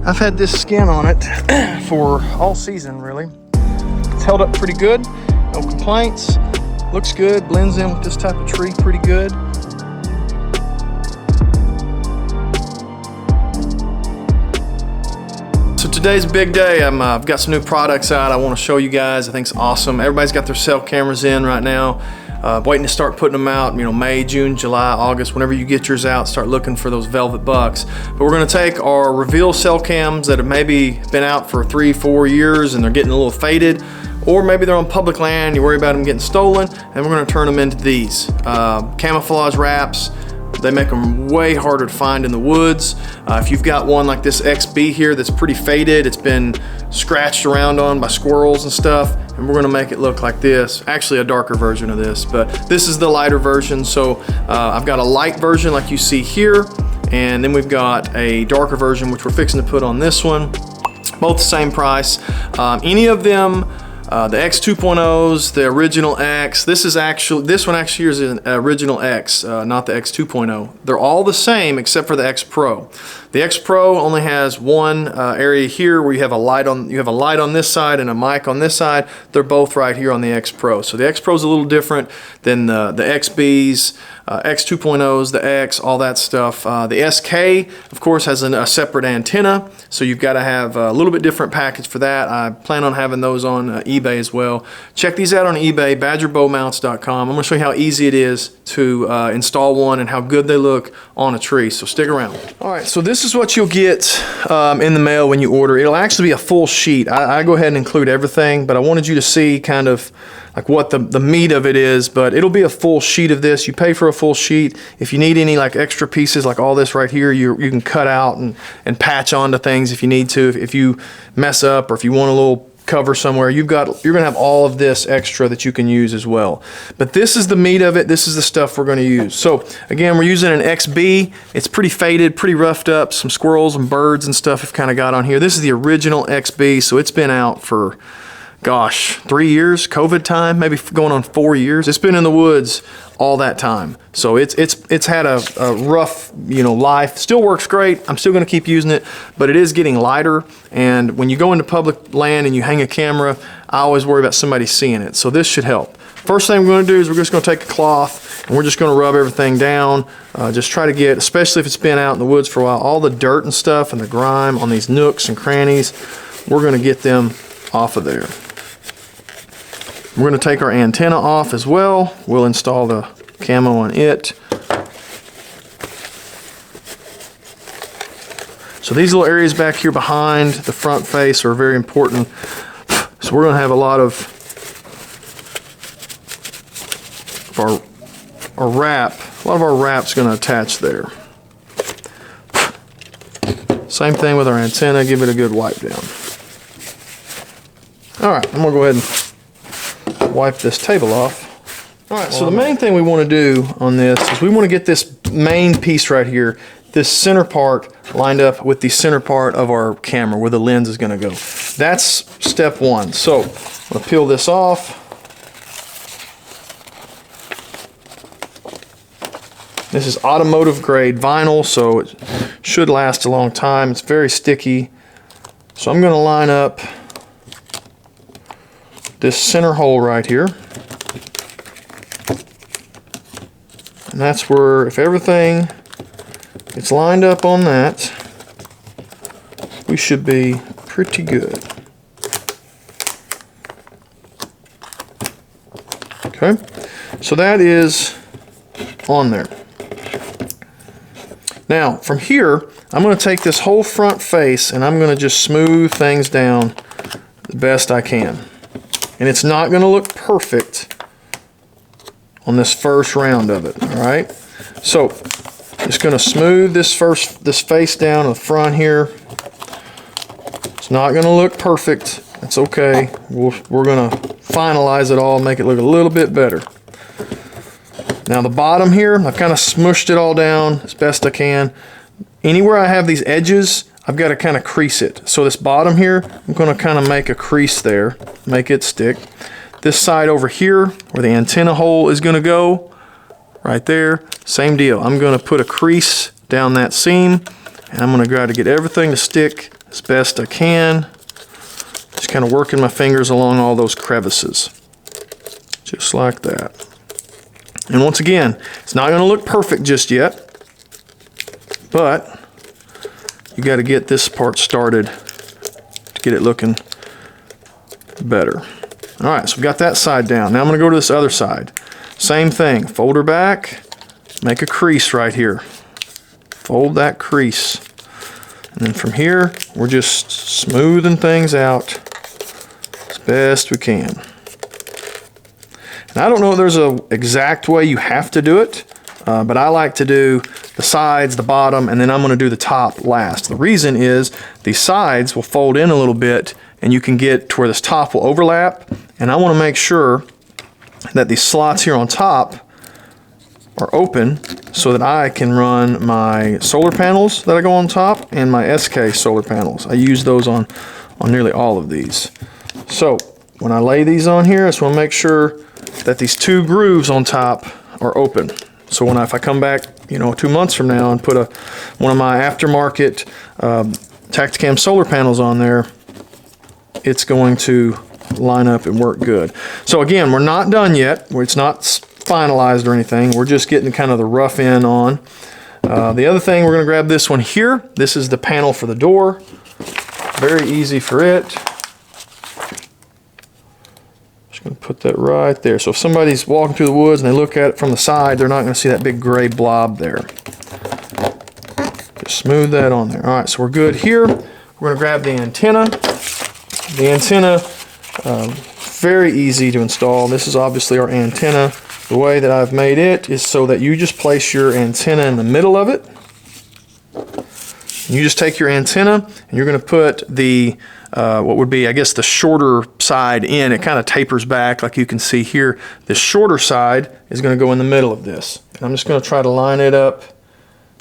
I've had this skin on it for all season, really. It's held up pretty good, no complaints. Looks good, blends in with this type of tree pretty good. So today's a big day. I've got some new products out I want to show you guys. I think it's awesome. Everybody's got their cell cameras in right now. Waiting to start putting them out, May, June, July, August, whenever you get yours out, start looking for those velvet bucks. But we're gonna take our reveal cell cams that have maybe been out for 3-4 years and they're getting a little faded, or maybe they're on public land, you worry about them getting stolen, and we're gonna turn them into these. Camouflage wraps. They make them way harder to find in the woods. If you've got one like this XB here that's pretty faded, it's been scratched around on by squirrels and stuff, and we're gonna make it look like this. Actually a darker version of this, but this is the lighter version. So I've got a light version like you see here, and then we've got a darker version which we're fixing to put on this one. Both the same price. Any of them, the X 2.0s, the original X, this one actually is an original X, not the X 2.0. They're all the same except for the X Pro. The X Pro only has one area here where you have a light on this side and a mic on this side. They're both right here on the X Pro. So the X Pro is a little different than the XBs, X 2.0s, the X, all that stuff. The SK, of course, has a separate antenna, so you've got to have a little bit different package for that. I plan on having those on eBay as well. Check these out on eBay, badgerbowmounts.com. I'm going to show you how easy it is to install one and how good they look on a tree, so stick around. All right, so this is what you'll get in the mail when you order. It'll actually be a full sheet. I go ahead and include everything, but I wanted you to see kind of like what the meat of it is, but it'll be a full sheet of this. You pay for a full sheet. If you need any like extra pieces like all this right here, you can cut out and patch onto things if you need to. If you mess up or if you want a little cover somewhere, you're gonna have all of this extra that you can use as well. But this is the meat of it. This is the stuff we're gonna use. So again, we're using an XB. It's pretty faded, pretty roughed up. Some squirrels and birds and stuff have kind of got on here. This is the original XB, so it's been out for, gosh, 3 years, COVID time, maybe going on 4 years. It's been in the woods all that time. So it's had a rough, life. Still works great. I'm still gonna keep using it, but it is getting lighter. And when you go into public land and you hang a camera, I always worry about somebody seeing it. So this should help. First thing we're gonna do is we're just gonna take a cloth and we're just gonna rub everything down. Just try to get, especially if it's been out in the woods for a while, all the dirt and stuff and the grime on these nooks and crannies, we're gonna get them off of there. We're going to take our antenna off as well. We'll install the camo on it. So these little areas back here behind the front face are very important. So we're going to have a lot of our wrap. A lot of our wrap's going to attach there. Same thing with our antenna. Give it a good wipe down. All right, I'm going to go ahead and wipe this table off. All right, so the main thing we want to do on this is we want to get this main piece right here, this center part lined up with the center part of our camera where the lens is going to go. That's step one. So I'm going to peel this off. This is automotive grade vinyl, so it should last a long time. It's very sticky. So I'm going to line up this center hole right here, and that's where, if everything is lined up on that, we should be pretty good. Okay, so that is on there. Now from here, I'm going to take this whole front face and I'm going to just smooth things down the best I can. And it's not going to look perfect on this first round of it, all right? So, just going to smooth this face down in the front here. It's not going to look perfect. That's okay. We're going to finalize it all, make it look a little bit better. Now the bottom here, I've kind of smushed it all down as best I can. Anywhere I have these edges, I've got to kind of crease it. So this bottom here, I'm going to kind of make a crease there, make it stick. This side over here, where the antenna hole is going to go, right there, same deal. I'm going to put a crease down that seam, and I'm going to try to get everything to stick as best I can. Just kind of working my fingers along all those crevices. Just like that. And once again, it's not going to look perfect just yet, but you got to get this part started to get it looking better. All right, so we've got that side down. Now I'm going to go to this other side. Same thing, fold her back, make a crease right here. Fold that crease. And then from here, we're just smoothing things out as best we can. And I don't know if there's an exact way you have to do it, but I like to do the sides, the bottom, and then I'm going to do the top last. The reason is these sides will fold in a little bit, and you can get to where this top will overlap, and I want to make sure that these slots here on top are open so that I can run my solar panels that I go on top and my SK solar panels. I use those on nearly all of these. So when I lay these on here, I just want to make sure that these two grooves on top are open. So if I come back, 2 months from now and put one of my aftermarket Tactacam solar panels on there, it's going to line up and work good. So again, we're not done yet. It's not finalized or anything. We're just getting kind of the rough end on. The other thing, we're going to grab this one here. This is the panel for the door. Very easy for it. Just going to put that right there. So if somebody's walking through the woods and they look at it from the side, they're not going to see that big gray blob there. Just smooth that on there. All right, so we're good here. We're going to grab the antenna. The antenna, very easy to install. This is obviously our antenna. The way that I've made it is so that you just place your antenna in the middle of it. You just take your antenna and you're going to put the what would be, I guess, the shorter side in. It kind of tapers back like you can see here. The shorter side is going to go in the middle of this. And I'm just going to try to line it up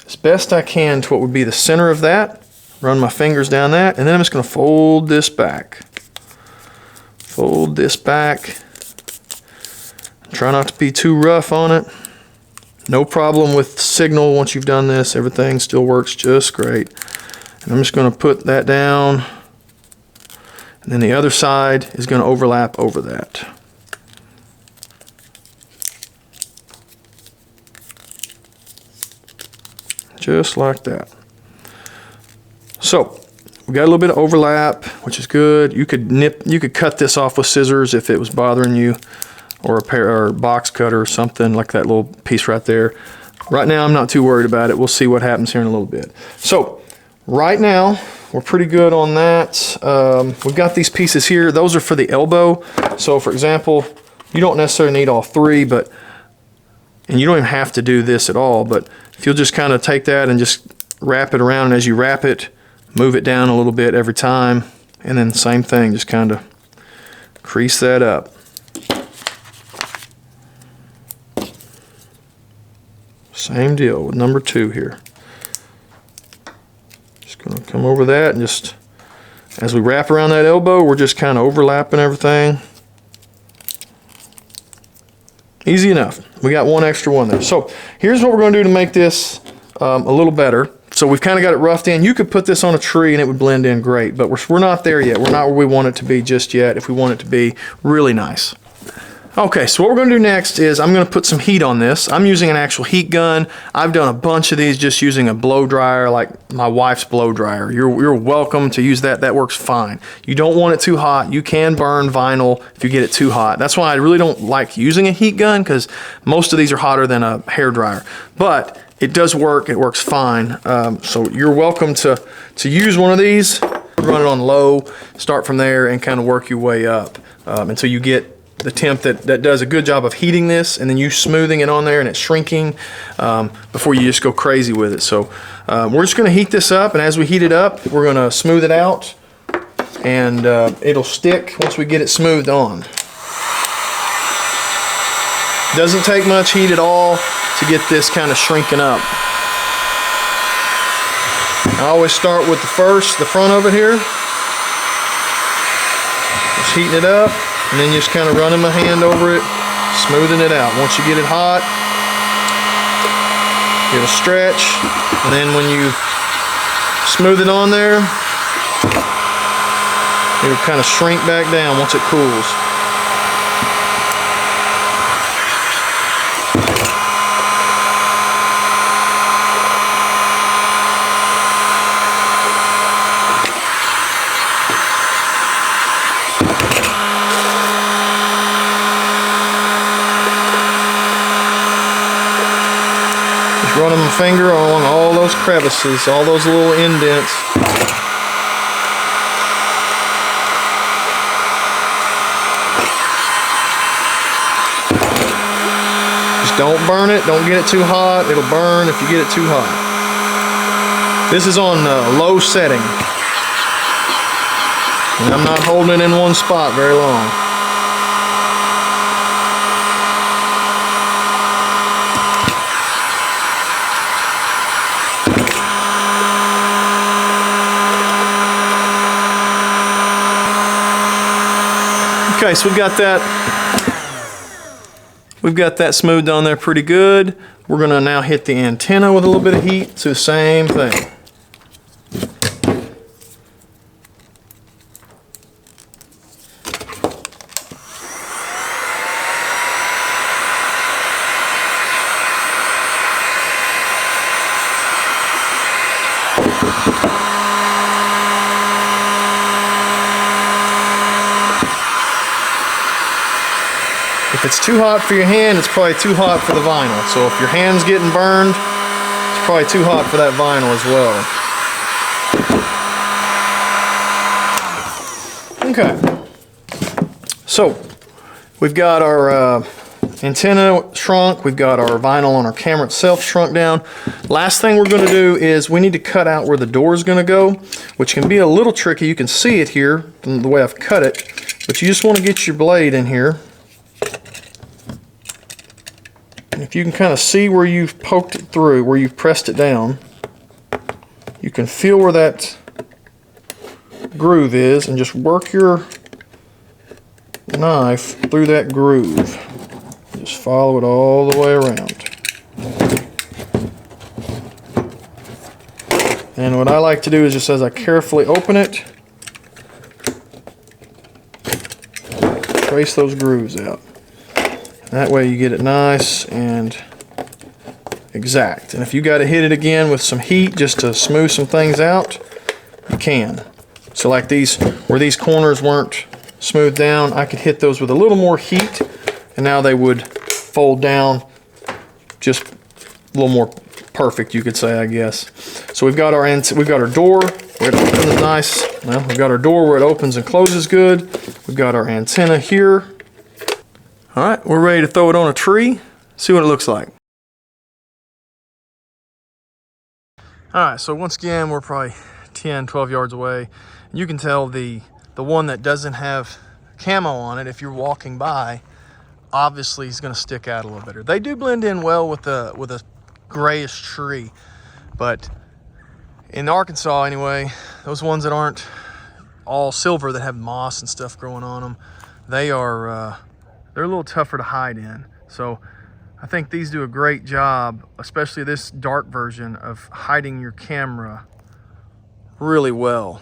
as best I can to what would be the center of that. Run my fingers down that, and then I'm just going to fold this back. Fold this back. Try not to be too rough on it. No problem with signal once you've done this. Everything still works just great. And I'm just going to put that down. And then the other side is going to overlap over that. Just like that. So we got a little bit of overlap, which is good. You could cut this off with scissors if it was bothering you, or a box cutter or something like that little piece right there. Right now I'm not too worried about it. We'll see what happens here in a little bit. So right now we're pretty good on that. We've got these pieces here. Those are for the elbow. So for example, you don't necessarily need all three, and you don't even have to do this at all, but if you'll just kind of take that and just wrap it around, and as you wrap it, move it down a little bit every time, and then same thing, just kind of crease that up. Same deal with number 2 here. Just going to come over that, and just as we wrap around that elbow, we're just kind of overlapping everything. Easy enough. We got one extra one there. So here's what we're going to do to make this a little better. So we've kind of got it roughed in. You could put this on a tree and it would blend in great, but we're not there yet. We're not where we want it to be just yet if we want it to be really nice. Okay, so what we're going to do next is I'm going to put some heat on this. I'm using an actual heat gun. I've done a bunch of these just using a blow dryer, like my wife's blow dryer. You're welcome to use that. That works fine. You don't want it too hot. You can burn vinyl if you get it too hot. That's why I really don't like using a heat gun, because most of these are hotter than a hair dryer. But it does work. It works fine. So you're welcome to use one of these. Run it on low. Start from there and kind of work your way up until you get the temp that does a good job of heating this, and then you smoothing it on there and it's shrinking before you just go crazy with it. So we're just going to heat this up, and as we heat it up, we're going to smooth it out, and it'll stick once we get it smoothed on. Doesn't take much heat at all to get this kind of shrinking up. I always start with the front of it here. Just heating it up, and then just kind of running my hand over it, smoothing it out. Once you get it hot, it'll stretch, and then when you smooth it on there, It'll kind of shrink back down once it cools. Just running my finger along all those crevices, all those little indents. Don't burn it, don't get it too hot. It'll burn if you get it too hot. This is on low setting. And I'm not holding it in one spot very long. Okay, so we've got that smoothed on there pretty good. We're gonna now hit the antenna with a little bit of heat. Do the same thing. If it's too hot for your hand, it's probably too hot for the vinyl. So if your hand's getting burned, it's probably too hot for that vinyl as well. Okay. So we've got our antenna shrunk. We've got our vinyl on our camera itself shrunk down. Last thing we're going to do is we need to cut out where the door is going to go, which can be a little tricky. You can see it here from the way I've cut it, but you just want to get your blade in here. If you can kind of see where you've poked it through, where you've pressed it down, you can feel where that groove is and just work your knife through that groove. Just follow it all the way around. And what I like to do is just as I carefully open it, trace those grooves out. That way you get it nice and exact. And if you got to hit it again with some heat just to smooth some things out, you can. So like these, where these corners weren't smoothed down, I could hit those with a little more heat, and now they would fold down just a little more perfect, you could say, I guess. So we've got our door where it opens nice. Well, we've got our door where it opens and closes good. We've got our antenna here. All right, we're ready to throw it on a tree, see what it looks like. All right, so once again, we're probably 10, 12 yards away. You can tell the one that doesn't have camo on it, if you're walking by, obviously is gonna stick out a little better. They do blend in well with a grayish tree, but in Arkansas anyway, those ones that aren't all silver that have moss and stuff growing on them, they're a little tougher to hide in. So I think these do a great job, especially this dark version, of hiding your camera really well.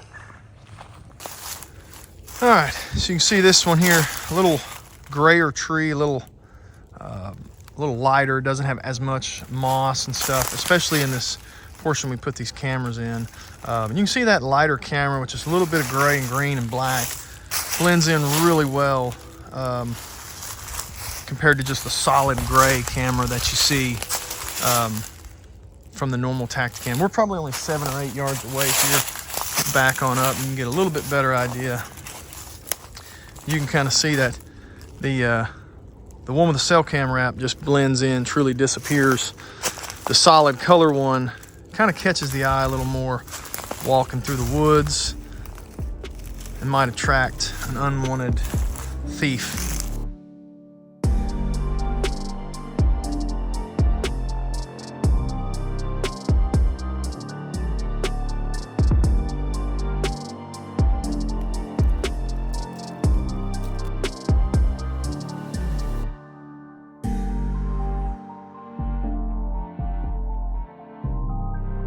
All right, so you can see this one here, a little grayer tree, a little lighter, doesn't have as much moss and stuff, especially in this portion we put these cameras in. You can see that lighter camera, which is a little bit of gray and green and black, blends in really well compared to just the solid gray camera that you see from the normal Tactacam. We're probably only 7 or 8 yards away here. Back on up and you can get a little bit better idea. You can kind of see that the one with the cell cam wrap just blends in, truly disappears. The solid color one kind of catches the eye a little more walking through the woods and might attract an unwanted thief.